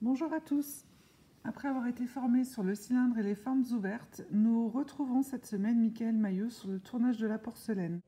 Bonjour à tous. Après avoir été formés sur le cylindre et les formes ouvertes, nous retrouvons cette semaine Michael Maillot sur le tournage de la porcelaine.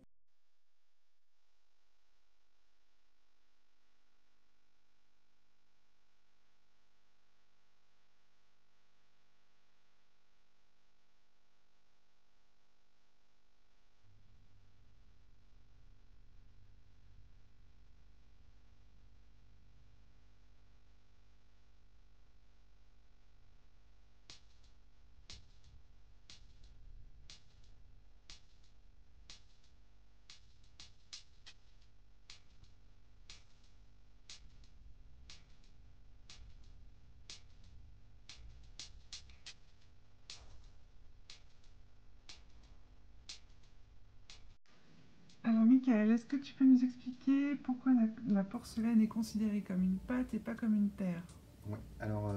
Alors Michael, est-ce que tu peux nous expliquer pourquoi la porcelaine est considérée comme une pâte et pas comme une terre? Ouais. Alors,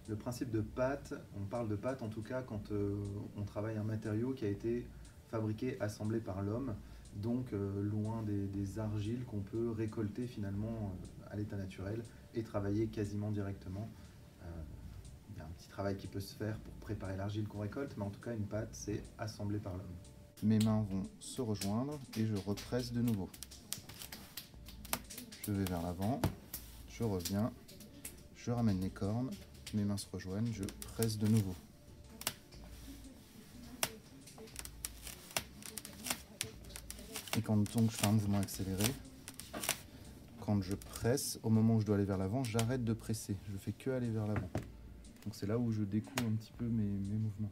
le principe de pâte, on parle de pâte en tout cas quand on travaille un matériau qui a été fabriqué, assemblé par l'homme, donc loin des argiles qu'on peut récolter finalement à l'état naturel et travailler quasiment directement. Euh, Il y a un petit travail qui peut se faire pour préparer l'argile qu'on récolte, mais en tout cas une pâte c'est assemblé par l'homme. Mes mains vont se rejoindre et je represse de nouveau. Je vais vers l'avant, je reviens, je ramène les cornes, mes mains se rejoignent, je presse de nouveau. Et quand donc je fais un mouvement accéléré, quand je presse, au moment où je dois aller vers l'avant, j'arrête de presser. Je fais que aller vers l'avant. Donc c'est là où je découvre un petit peu mes mouvements.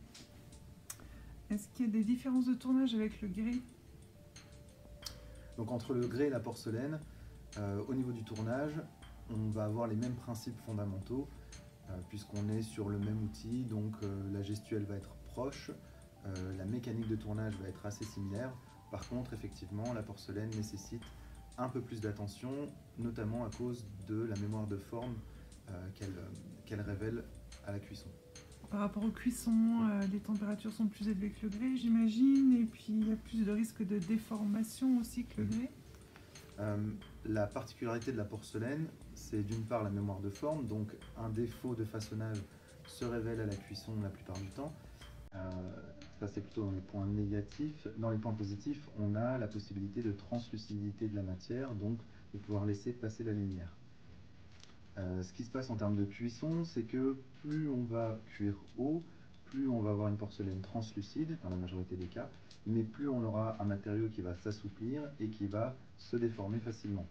Est-ce qu'il y a des différences de tournage avec le grès? Donc entre le grès et la porcelaine, au niveau du tournage, on va avoir les mêmes principes fondamentaux, puisqu'on est sur le même outil, donc la gestuelle va être proche, la mécanique de tournage va être assez similaire. Par contre, effectivement, la porcelaine nécessite un peu plus d'attention, notamment à cause de la mémoire de forme qu'elle révèle à la cuisson. Par rapport aux cuissons, les températures sont plus élevées que le grès, j'imagine, et puis il y a plus de risques de déformation aussi que le grès. Euh, la particularité de la porcelaine, c'est d'une part la mémoire de forme, donc un défaut de façonnage se révèle à la cuisson la plupart du temps. Euh, Ça c'est plutôt dans les points négatifs. Dans les points positifs, on a la possibilité de translucidité de la matière, donc de pouvoir laisser passer la lumière. Ce qui se passe en termes de cuisson, c'est que plus on va cuire haut, plus on va avoir une porcelaine translucide, dans la majorité des cas, mais plus on aura un matériau qui va s'assouplir et qui va se déformer facilement.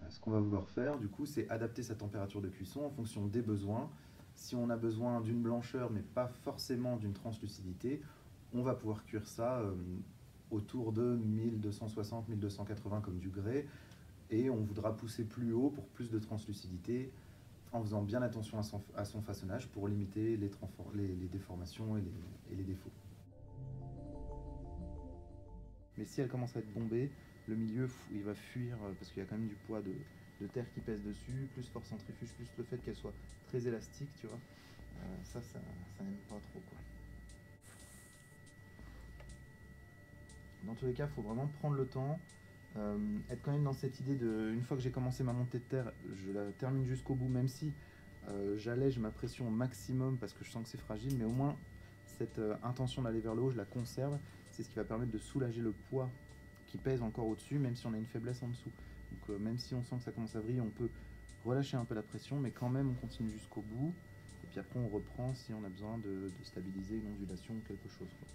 Ce qu'on va vouloir faire, du coup, c'est adapter sa température de cuisson en fonction des besoins. Si on a besoin d'une blancheur, mais pas forcément d'une translucidité, on va pouvoir cuire ça autour de 1260-1280 comme du grès, et on voudra pousser plus haut pour plus de translucidité, en faisant bien attention à son façonnage pour limiter les déformations et les défauts. Mais si elle commence à être bombée, le milieu il va fuir parce qu'il y a quand même du poids de terre qui pèse dessus, plus force centrifuge, plus le fait qu'elle soit très élastique, tu vois. Ça n'aime pas trop quoi. Dans tous les cas, il faut vraiment prendre le temps, être quand même dans cette idée de, une fois que j'ai commencé ma montée de terre, je la termine jusqu'au bout, même si j'allège ma pression au maximum parce que je sens que c'est fragile, mais au moins cette intention d'aller vers le haut, je la conserve. C'est ce qui va permettre de soulager le poids qui pèse encore au-dessus, même si on a une faiblesse en dessous. Donc même si on sent que ça commence à vriller, on peut relâcher un peu la pression, mais quand même on continue jusqu'au bout. Et puis après on reprend si on a besoin de stabiliser une ondulation ou quelque chose, quoi.